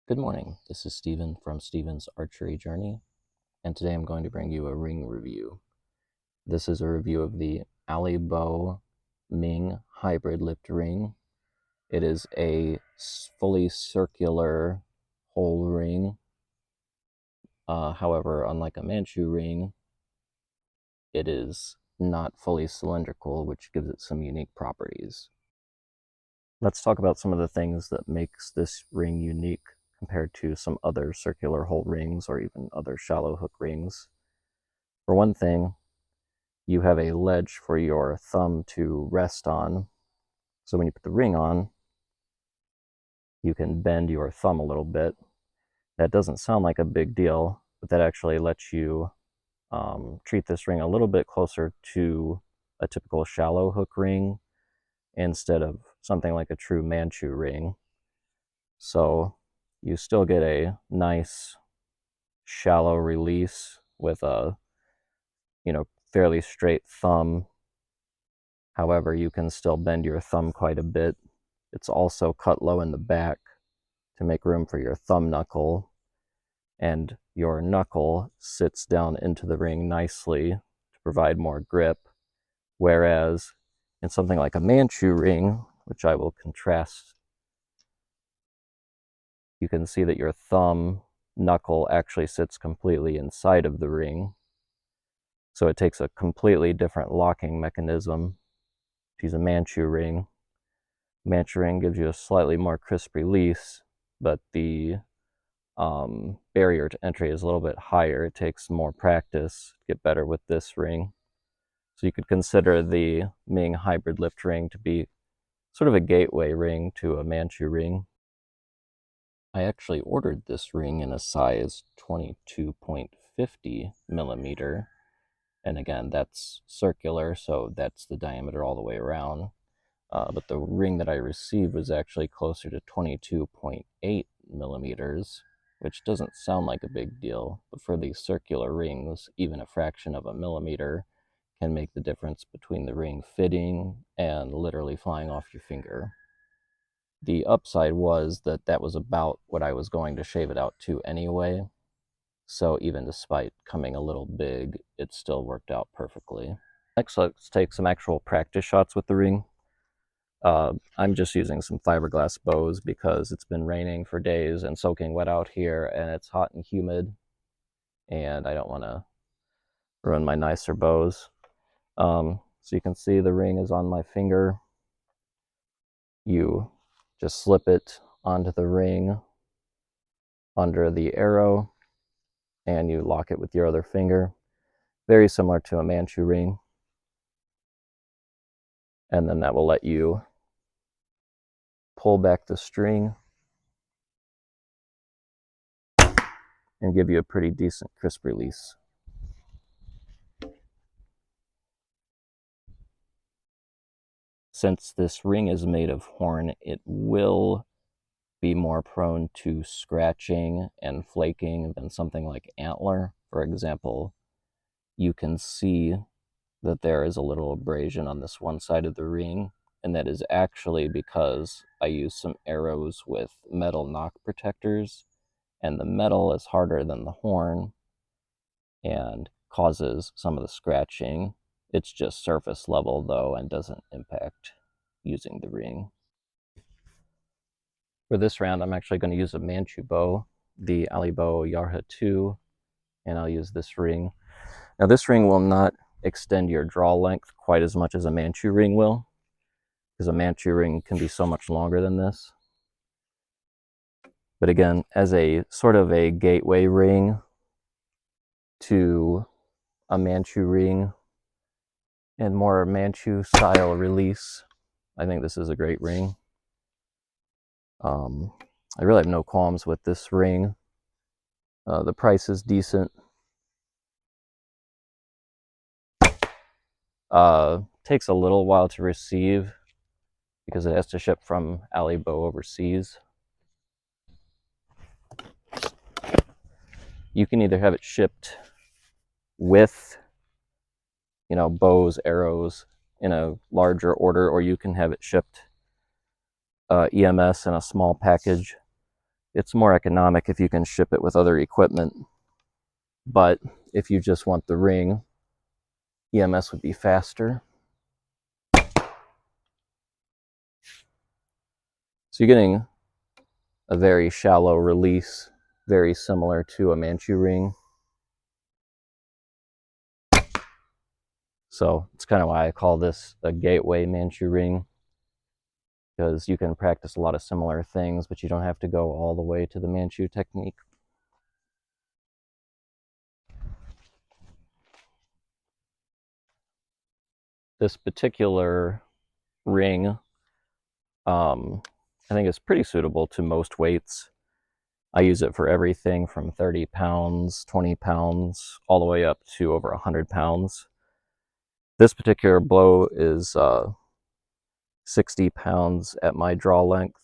Good morning, this is Steven from Steven's Archery Journey, and today I'm going to bring you a ring review. This is a review of the Alibow Ming hybrid lipped ring. It is a fully circular hole ring. However, unlike a Manchu ring, it is not fully cylindrical, which gives it some unique properties. Let's talk about some of the things that makes this ring unique compared to some other circular hole rings or even other shallow hook rings. For one thing, you have a ledge for your thumb to rest on. So when you put the ring on, you can bend your thumb a little bit. That doesn't sound like a big deal, but that actually lets you treat this ring a little bit closer to a typical shallow hook ring instead of something like a true Manchu ring. So you still get a nice shallow release with a fairly straight thumb. However, you can still bend your thumb quite a bit. It's also cut low in the back to make room for your thumb knuckle, and your knuckle sits down into the ring nicely to provide more grip. Whereas in something like a Manchu ring, which I will contrast, you can see that your thumb knuckle actually sits completely inside of the ring. So it takes a completely different locking mechanism to use a Manchu ring. Manchu ring gives you a slightly more crisp release, but the barrier to entry is a little bit higher. It takes more practice to get better with this ring. So you could consider the Ming hybrid lipped ring to be sort of a gateway ring to a Manchu ring. I actually ordered this ring in a size 22.50 millimeter. And again, that's circular, so that's the diameter all the way around. But the ring that I received was actually closer to 22.8 millimeters, which doesn't sound like a big deal, but for these circular rings, even a fraction of a millimeter can make the difference between the ring fitting and literally flying off your finger. The upside was that that was about what I was going to shave it out to anyway, so even despite coming a little big, it still worked out perfectly. Next, let's take some actual practice shots with the ring. I'm just using some fiberglass bows because it's been raining for days and soaking wet out here, and it's hot and humid, and I don't want to ruin my nicer bows. So you can see the ring is on my finger. You just slip it onto the ring under the arrow, and you lock it with your other finger. Very similar to a Manchu ring. And then that will let you pull back the string and give you a pretty decent crisp release. Since this ring is made of horn, it will be more prone to scratching and flaking than something like antler. For example, you can see that there is a little abrasion on this one side of the ring, and that is actually because I use some arrows with metal knock protectors, and the metal is harder than the horn and causes some of the scratching. It's just surface level though and doesn't impact using the ring. For this round, I'm actually going to use a Manchu bow, the Alibow Yarha2, and I'll use this ring. Now this ring will not extend your draw length quite as much as a Manchu ring will, because a Manchu ring can be so much longer than this. But again, as a sort of a gateway ring to a Manchu ring and more Manchu style release, I think this is a great ring. I really have no qualms with this ring. The price is decent. Takes a little while to receive because it has to ship from Alibow overseas. You can either have it shipped with, bows, arrows in a larger order, or you can have it shipped EMS in a small package. It's more economic if you can ship it with other equipment. But if you just want the ring, EMS would be faster. So you're getting a very shallow release, very similar to a Manchu ring. So it's kind of why I call this a gateway Manchu ring, because you can practice a lot of similar things, but you don't have to go all the way to the Manchu technique. This particular ring, I think is pretty suitable to most weights. I use it for everything from 30 pounds, 20 pounds, all the way up to over 100 pounds. This particular blow is 60 pounds at my draw length,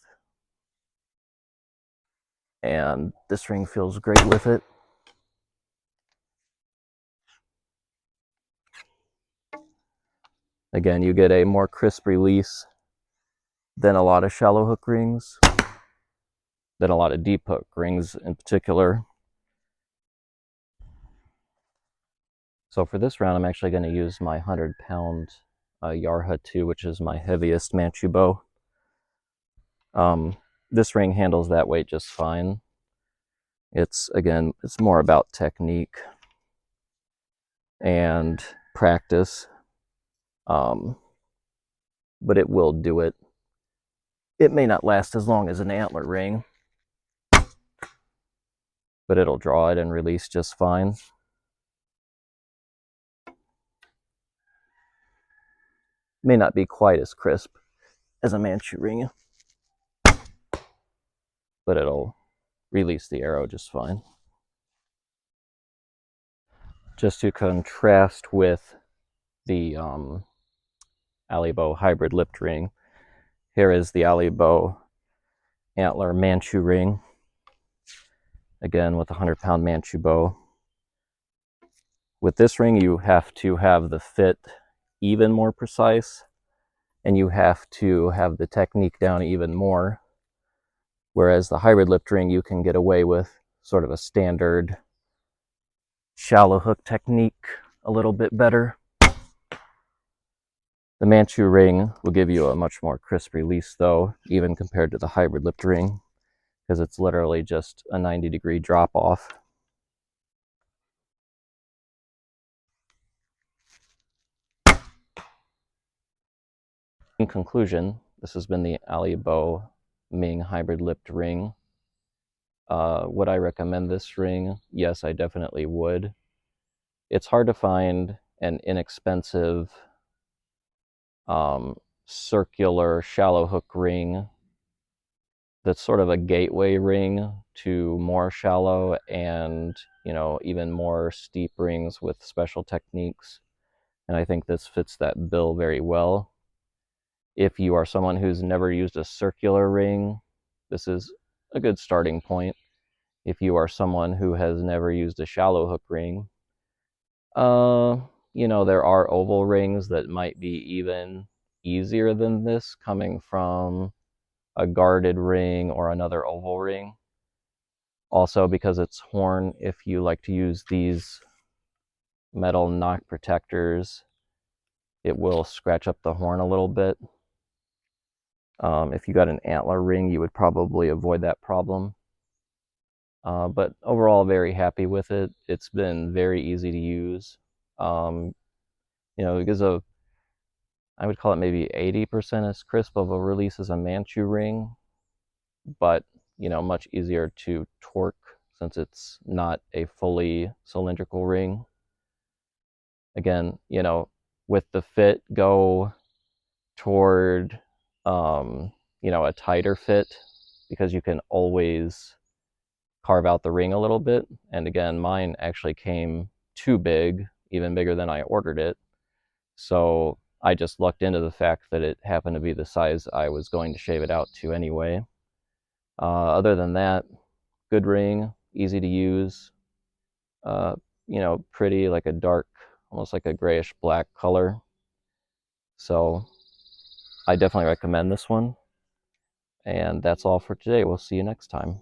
and this ring feels great with it. Again, you get a more crisp release than a lot of shallow hook rings, than a lot of deep hook rings in particular. So for this round, I'm actually going to use my 100-pound Yarha2, which is my heaviest Manchu bow. This ring handles that weight just fine. It's more about technique and practice, but it will do it. It may not last as long as an antler ring, but it'll draw it and release just fine. May not be quite as crisp as a Manchu ring, but it'll release the arrow just fine. Just to contrast with the Alibow hybrid lipped ring, here is the Alibow antler Manchu ring, again with a 100-pound Manchu bow. With this ring, you have to have the fit even more precise, and you have to have the technique down even more. Whereas the hybrid lipped ring, you can get away with sort of a standard shallow hook technique a little bit better. The Manchu ring will give you a much more crisp release though, even compared to the hybrid lipped ring, because it's literally just a 90-degree drop off. In conclusion, this has been the Alibow Ming hybrid lipped ring. Would I recommend this ring? Yes, I definitely would. It's hard to find an inexpensive circular shallow hook ring that's sort of a gateway ring to more shallow and, even more steep rings with special techniques. And I think this fits that bill very well. If you are someone who's never used a circular ring, this is a good starting point. If you are someone who has never used a shallow hook ring, there are oval rings that might be even easier than this, coming from a guarded ring or another oval ring. Also, because it's horn, if you like to use these metal knock protectors, it will scratch up the horn a little bit. If you got an antler ring, you would probably avoid that problem. But overall, very happy with it. It's been very easy to use. Because I would call it maybe 80% as crisp of a release as a Manchu ring, but much easier to torque since it's not a fully cylindrical ring. Again, with the fit, go toward a tighter fit, because you can always carve out the ring a little bit. And again, mine actually came too big, even bigger than I ordered it. So I just lucked into the fact that it happened to be the size I was going to shave it out to anyway. Other than that, good ring, easy to use, pretty, like a dark, almost like a grayish black color. So I definitely recommend this one. And that's all for today. We'll see you next time.